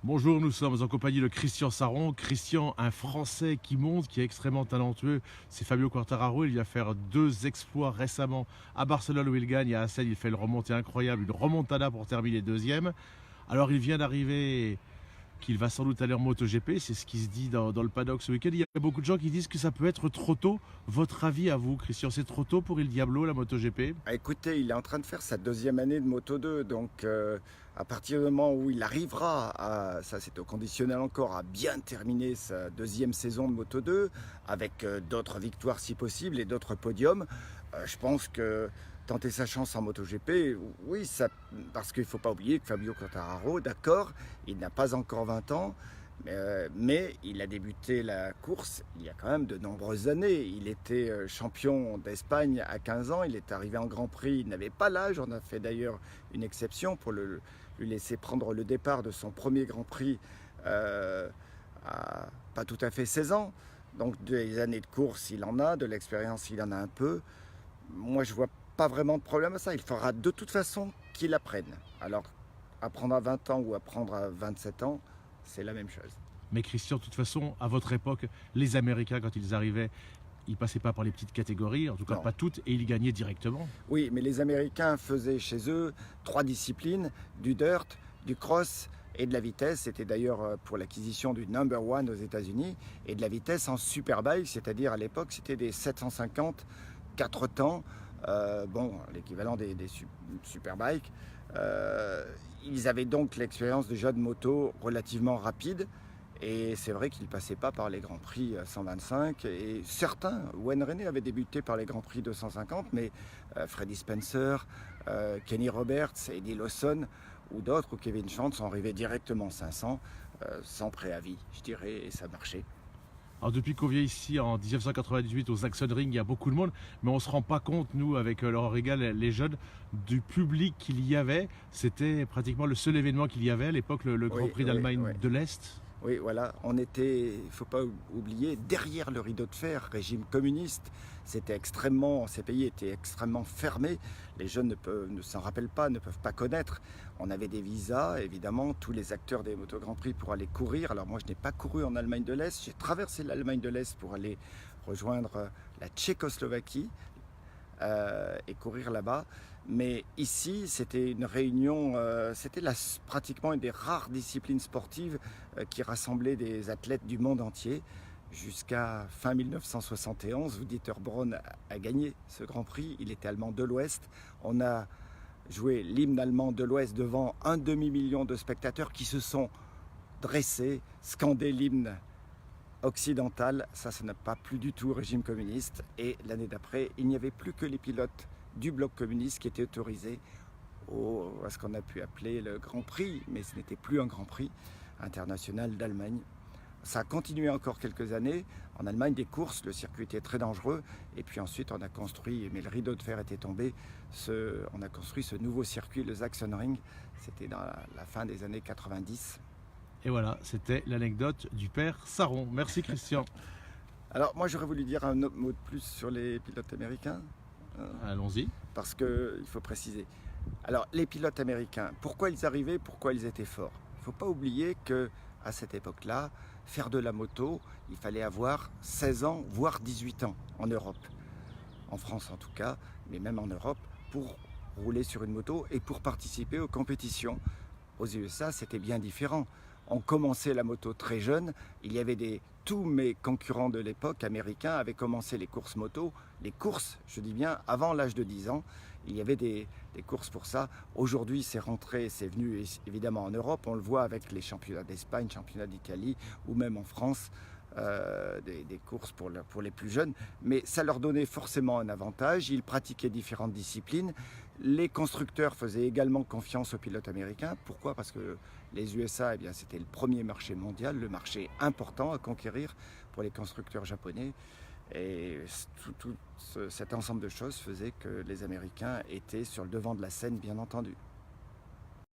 Bonjour, nous sommes en compagnie de Christian Saron. Christian, un Français qui monte, qui est extrêmement talentueux, c'est Fabio Quartararo. Il vient faire deux exploits récemment à Barcelone où il gagne et à Assen, il fait une remontée incroyable, une remontada pour terminer deuxième. Alors il vient d'arriver qu'il va sans doute aller en MotoGP, c'est ce qui se dit dans le paddock ce week-end. Il y a beaucoup de gens qui disent que ça peut être trop tôt. Votre avis à vous, Christian, c'est trop tôt pour Il Diablo, la MotoGP? Ah, écoutez, il est en train de faire sa deuxième année de Moto 2, donc à partir du moment où il arrivera ça c'est au conditionnel encore, à bien terminer sa deuxième saison de Moto 2, avec d'autres victoires si possible et d'autres podiums, je pense que tenter sa chance en MotoGP, oui, parce qu'il ne faut pas oublier que Fabio Quartararo, d'accord, il n'a pas encore 20 ans, mais il a débuté la course il y a quand même de nombreuses années. Il était champion d'Espagne à 15 ans, il est arrivé en Grand Prix, il n'avait pas l'âge, on a fait d'ailleurs une exception pour lui laisser prendre le départ de son premier Grand Prix à pas tout à fait 16 ans. Donc des années de course il en a, de l'expérience il en a un peu. Moi je vois pas vraiment de problème à ça, il faudra de toute façon qu'il apprenne. Alors apprendre à 20 ans ou apprendre à 27 ans, c'est la même chose. Mais Christian, de toute façon, à votre époque, les Américains, quand ils arrivaient, ils passaient pas par les petites catégories, en tout cas Non. pas toutes, et ils gagnaient directement. Oui, mais les Américains faisaient chez eux trois disciplines, du dirt, du cross et de la vitesse. C'était d'ailleurs pour l'acquisition du number one aux États-Unis, et de la vitesse en superbike, c'est-à-dire à l'époque c'était des 750, 4 temps, l'équivalent des superbikes. Ils avaient donc l'expérience déjà de moto relativement rapide. Et c'est vrai qu'il ne passait pas par les Grands Prix 125. Et certains, Wayne Rainey avait débuté par les Grands Prix 250, mais Freddie Spencer, Kenny Roberts, Eddie Lawson ou d'autres, ou Kevin Chance sont arrivés directement 500, sans préavis, je dirais, et ça marchait. Alors depuis qu'on vient ici en 1998 au Saxon Ring, il y a beaucoup de monde, mais on ne se rend pas compte, nous, avec Laurent Régal, les jeunes, du public qu'il y avait. C'était pratiquement le seul événement qu'il y avait à l'époque, le Grand Oui, Prix oui, d'Allemagne oui. de l'Est. Oui, voilà, on était, il ne faut pas oublier, derrière le rideau de fer, régime communiste. Ces pays étaient extrêmement fermés. Les jeunes ne s'en rappellent pas, ne peuvent pas connaître. On avait des visas, évidemment, tous les acteurs des Moto Grand Prix pour aller courir. Alors moi, je n'ai pas couru en Allemagne de l'Est. J'ai traversé l'Allemagne de l'Est pour aller rejoindre la Tchécoslovaquie et courir là-bas. Mais ici, c'était une réunion, pratiquement une des rares disciplines sportives qui rassemblait des athlètes du monde entier. Jusqu'à fin 1971 où Dieter Braun a gagné ce Grand Prix. Il était allemand de l'Ouest. On a joué l'hymne allemand de l'Ouest devant un demi-million de spectateurs qui se sont dressés, scandé l'hymne occidental. Ça n'a pas plus du tout au régime communiste. Et l'année d'après, il n'y avait plus que les pilotes du bloc communiste qui étaient autorisés à ce qu'on a pu appeler le Grand Prix, mais ce n'était plus un Grand Prix international d'Allemagne. Ça a continué encore quelques années. En Allemagne, des courses, le circuit était très dangereux. Et puis ensuite, on a construit, mais le rideau de fer était tombé, on a construit ce nouveau circuit, le Sachsenring. C'était dans la fin des années 90. Et voilà, c'était l'anecdote du père Saron. Merci Christian. Alors moi, j'aurais voulu dire un autre mot de plus sur les pilotes américains. Allons-y. Parce qu'il faut préciser. Alors, les pilotes américains, pourquoi ils arrivaient, pourquoi ils étaient forts? Il ne faut pas oublier qu'à cette époque-là, faire de la moto, il fallait avoir 16 ans, voire 18 ans en Europe. En France en tout cas, mais même en Europe, pour rouler sur une moto et pour participer aux compétitions. Aux USA, c'était bien différent. On commençait la moto très jeune. Tous mes concurrents de l'époque américains avaient commencé les courses moto. Les courses, je dis bien, avant l'âge de 10 ans. Il y avait des courses pour ça. Aujourd'hui, c'est rentré, c'est venu évidemment en Europe. On le voit avec les championnats d'Espagne, championnats d'Italie ou même en France. Des courses pour les plus jeunes, mais ça leur donnait forcément un avantage. Ils pratiquaient différentes disciplines. Les constructeurs faisaient également confiance aux pilotes américains. Pourquoi? Parce que les USA, c'était le premier marché mondial, le marché important à conquérir pour les constructeurs japonais. Et tout cet ensemble de choses faisait que les Américains étaient sur le devant de la scène, bien entendu.